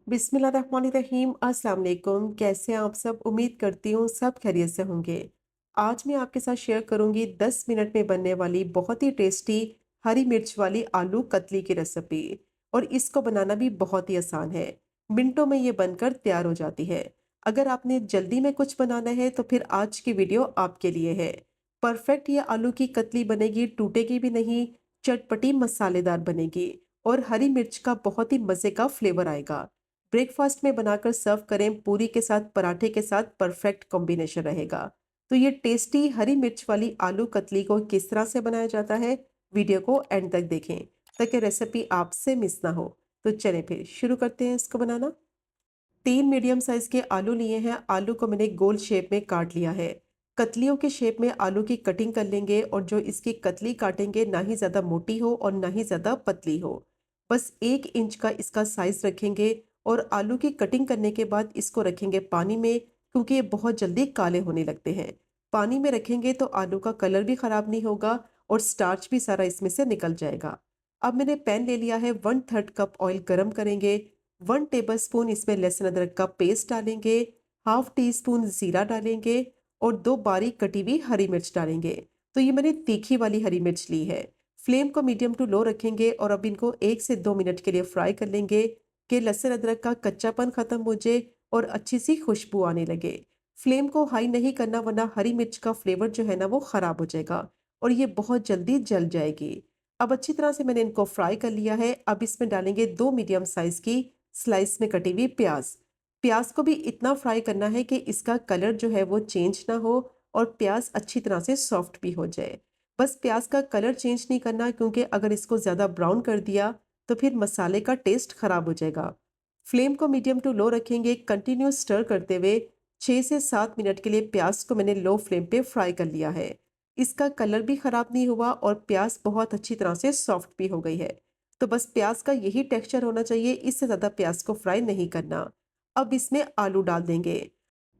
बिस्मिल्लाहिर्रहमानिर्रहीम। अस्सलाम वालेकुम। कैसे हैं आप सब? उम्मीद करती हूँ सब खैरियत से होंगे। आज मैं आपके साथ शेयर करूंगी 10 मिनट में बनने वाली बहुत ही टेस्टी हरी मिर्च वाली आलू कतली की रेसिपी। और इसको बनाना भी बहुत ही आसान है। मिनटों में ये बनकर तैयार हो जाती है। अगर आपने जल्दी में कुछ बनाना है तो फिर आज की वीडियो आपके लिए है। परफेक्ट ये आलू की कतली बनेगी, टूटेगी भी नहीं, चटपटी मसालेदार बनेगी और हरी मिर्च का बहुत ही मजे का फ्लेवर आएगा। ब्रेकफास्ट में बनाकर सर्व करें, पूरी के साथ, पराठे के साथ परफेक्ट कॉम्बिनेशन रहेगा। तो ये टेस्टी हरी मिर्च वाली आलू कतली को किस तरह से बनाया जाता है, वीडियो को एंड तक देखें ताकि रेसिपी आपसे मिस ना हो। तो चलें फिर शुरू करते हैं इसको बनाना। 3 मीडियम साइज के आलू लिए हैं। आलू को मैंने गोल शेप में काट लिया है। कतलियों के शेप में आलू की कटिंग कर लेंगे और जो इसकी कतली काटेंगे ना ही ज़्यादा मोटी हो और ना ही ज़्यादा पतली हो। बस 1 इंच का इसका साइज रखेंगे और आलू की कटिंग करने के बाद इसको रखेंगे पानी में, क्योंकि ये बहुत जल्दी काले होने लगते हैं। पानी में रखेंगे तो आलू का कलर भी ख़राब नहीं होगा और स्टार्च भी सारा इसमें से निकल जाएगा। अब मैंने पैन ले लिया है, 1/3 कप ऑयल गर्म करेंगे। 1 टेबल स्पून इसमें लहसुन अदरक का पेस्ट डालेंगे। हाफ टी स्पून जीरा डालेंगे और 2 बारीक कटी हुई हरी मिर्च डालेंगे। तो ये मैंने तीखी वाली हरी मिर्च ली है। फ्लेम को मीडियम टू लो रखेंगे और अब इनको 1 से 2 मिनट के लिए फ्राई कर लेंगे कि लहसुन अदरक का कच्चापन खत्म हो जाए और अच्छी सी खुशबू आने लगे। फ्लेम को हाई नहीं करना, वरना हरी मिर्च का फ्लेवर जो है ना वो खराब हो जाएगा और ये बहुत जल्दी जल जाएगी। अब अच्छी तरह से मैंने इनको फ्राई कर लिया है। अब इसमें डालेंगे 2 मीडियम साइज की स्लाइस में कटी हुई प्याज। प्याज को भी इतना फ्राई करना है कि इसका कलर जो है वो चेंज ना हो और प्याज अच्छी तरह से सॉफ्ट भी हो जाए। बस प्याज का कलर चेंज नहीं करना, क्योंकि अगर इसको ज़्यादा ब्राउन कर दिया तो फिर मसाले का टेस्ट खराब हो जाएगा। फ्लेम को मीडियम टू लो रखेंगे, कंटिन्यू स्टर करते हुए 6 से 7 मिनट के लिए प्याज को मैंने लो फ्लेम पे फ्राई कर लिया है। इसका कलर भी खराब नहीं हुआ और प्याज बहुत अच्छी तरह से सॉफ्ट भी हो गई है। तो बस प्याज का यही टेक्सचर होना चाहिए, इससे ज़्यादा प्याज को फ्राई नहीं करना। अब इसमें आलू डाल देंगे।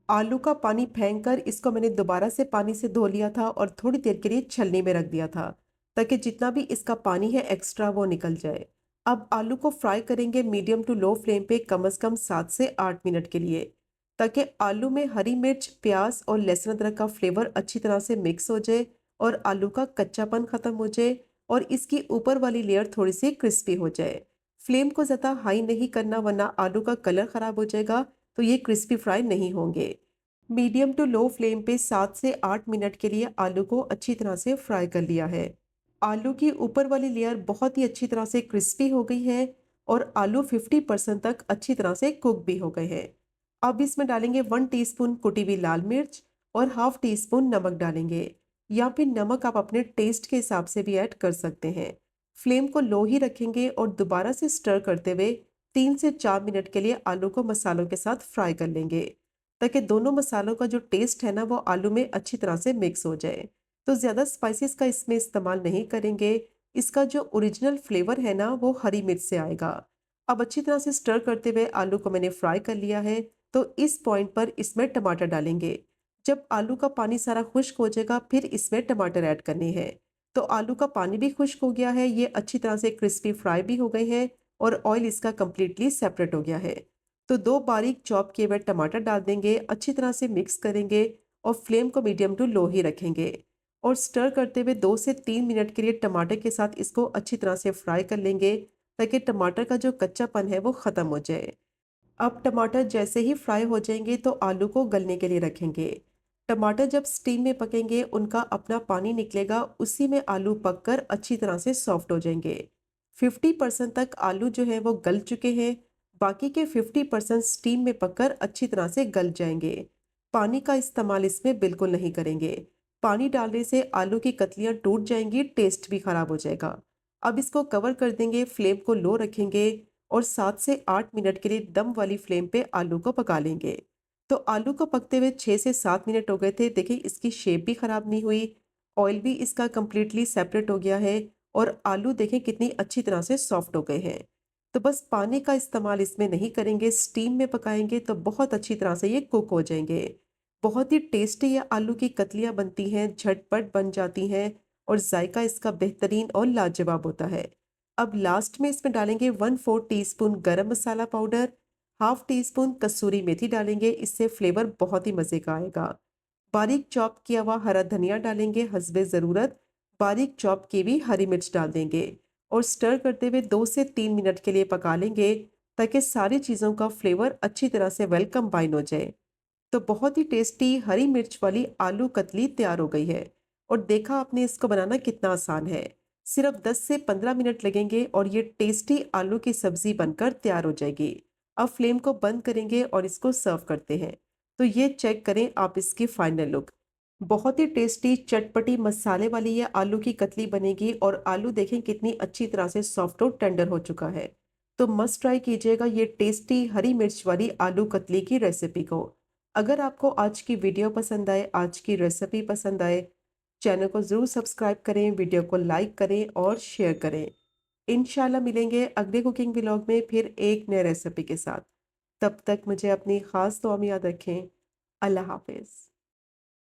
आलू का पानी फेंक कर इसको मैंने दोबारा से पानी से धो लिया था और थोड़ी देर के लिए छलनी में रख दिया था, ताकि जितना भी इसका पानी है एक्स्ट्रा वो निकल जाए। अब आलू को फ्राई करेंगे मीडियम टू लो फ्लेम पे कम से कम 7 से 8 मिनट के लिए, ताकि आलू में हरी मिर्च, प्याज और लहसुन अदरक का फ्लेवर अच्छी तरह से मिक्स हो जाए और आलू का कच्चापन खत्म हो जाए और इसकी ऊपर वाली लेयर थोड़ी सी क्रिस्पी हो जाए। फ्लेम को ज़्यादा हाई नहीं करना, वरना आलू का कलर ख़राब हो जाएगा तो ये क्रिस्पी फ्राई नहीं होंगे। मीडियम टू लो फ्लेम पे 7 से 8 मिनट के लिए आलू को अच्छी तरह से फ्राई कर लिया है। आलू की ऊपर वाली लेयर बहुत ही अच्छी तरह से क्रिस्पी हो गई है और आलू 50% तक अच्छी तरह से कुक भी हो गए हैं। अब इसमें डालेंगे 1 टीस्पून कुटी हुई लाल मिर्च और हाफ टी स्पून नमक डालेंगे, या फिर नमक आप अपने टेस्ट के हिसाब से भी ऐड कर सकते हैं। फ्लेम को लो ही रखेंगे और दोबारा से स्टर करते हुए 3 से 4 मिनट के लिए आलू को मसालों के साथ फ्राई कर लेंगे, ताकि दोनों मसालों का जो टेस्ट है ना वो आलू में अच्छी तरह से मिक्स हो जाए। तो ज़्यादा स्पाइसेस का इसमें इस्तेमाल नहीं करेंगे। इसका जो ओरिजिनल फ्लेवर है ना वो हरी मिर्च से आएगा। अब अच्छी तरह से स्टर करते हुए आलू को मैंने फ्राई कर लिया है। तो इस पॉइंट पर इसमें टमाटर डालेंगे। जब आलू का पानी सारा खुश्क हो जाएगा फिर इसमें टमाटर ऐड करने हैं। तो आलू का पानी भी खुश्क हो गया है, ये अच्छी तरह से क्रिस्पी फ्राई भी हो गए हैं और ऑयल इसका कम्प्लीटली सेपरेट हो गया है। तो 2 बारीक चॉप किए हुए टमाटर डाल देंगे, अच्छी तरह से मिक्स करेंगे और फ्लेम को मीडियम टू लो ही रखेंगे और स्टर करते हुए 2 से 3 मिनट के लिए टमाटर के साथ इसको अच्छी तरह से फ्राई कर लेंगे, ताकि टमाटर का जो कच्चापन है वो ख़त्म हो जाए। अब टमाटर जैसे ही फ्राई हो जाएंगे तो आलू को गलने के लिए रखेंगे। टमाटर जब स्टीम में पकेंगे उनका अपना पानी निकलेगा, उसी में आलू पककर अच्छी तरह से सॉफ्ट हो जाएंगे। 50% तक आलू जो है वो गल चुके हैं, बाकी के 50% स्टीम में पककर अच्छी तरह से गल जाएंगे। पानी का इस्तेमाल इसमें बिल्कुल नहीं करेंगे। पानी डालने से आलू की कतलियाँ टूट जाएंगी, टेस्ट भी खराब हो जाएगा। अब इसको कवर कर देंगे, फ्लेम को लो रखेंगे और 7 से 8 मिनट के लिए दम वाली फ्लेम पे आलू को पका लेंगे। तो आलू को पकते हुए 6 से 7 मिनट हो गए थे। देखिए इसकी शेप भी खराब नहीं हुई, ऑयल भी इसका कंप्लीटली सेपरेट हो गया है और आलू देखें कितनी अच्छी तरह से सॉफ्ट हो गए हैं। तो बस पानी का इस्तेमाल इसमें नहीं करेंगे, स्टीम में पकाएंगे तो बहुत अच्छी तरह से ये कुक हो जाएंगे। बहुत ही टेस्टी ये आलू की कतलियाँ बनती हैं, झटपट बन जाती हैं और जायका इसका बेहतरीन और लाजवाब होता है। अब लास्ट में इसमें डालेंगे 1/4 टीस्पून गरम मसाला पाउडर, हाफ टी स्पून कसूरी मेथी डालेंगे, इससे फ्लेवर बहुत ही मज़े का आएगा। बारीक चॉप किया हुआ हरा धनिया डालेंगे, हस्बे ज़रूरत बारीक चॉप की हुई हरी मिर्च डाल देंगे और स्टर करते हुए 2 से 3 मिनट के लिए पका लेंगे ताकि सारी चीज़ों का फ्लेवर अच्छी तरह से वेल कंबाइन हो जाए। तो बहुत ही टेस्टी हरी मिर्च वाली आलू कतली तैयार हो गई है। और देखा आपने इसको बनाना कितना आसान है। सिर्फ 10 से 15 मिनट लगेंगे और ये टेस्टी आलू की सब्जी बनकर तैयार हो जाएगी। अब फ्लेम को बंद करेंगे और इसको सर्व करते हैं। तो ये चेक करें आप इसकी फाइनल लुक। बहुत ही टेस्टी चटपटी मसाले वाली ये आलू की कतली बनेगी और आलू देखें कितनी अच्छी तरह से सॉफ्ट और टेंडर हो चुका है। तो मस्ट ट्राई कीजिएगा ये टेस्टी हरी मिर्च वाली आलू कतली की रेसिपी को। अगर आपको आज की वीडियो पसंद आए, आज की रेसिपी पसंद आए, चैनल को ज़रूर सब्सक्राइब करें, वीडियो को लाइक करें और शेयर करें। इंशाल्लाह मिलेंगे अगले कुकिंग व्लॉग में फिर एक नए रेसिपी के साथ। तब तक मुझे अपनी ख़ास दुआ में याद रखें। अल्लाह हाफ़िज़।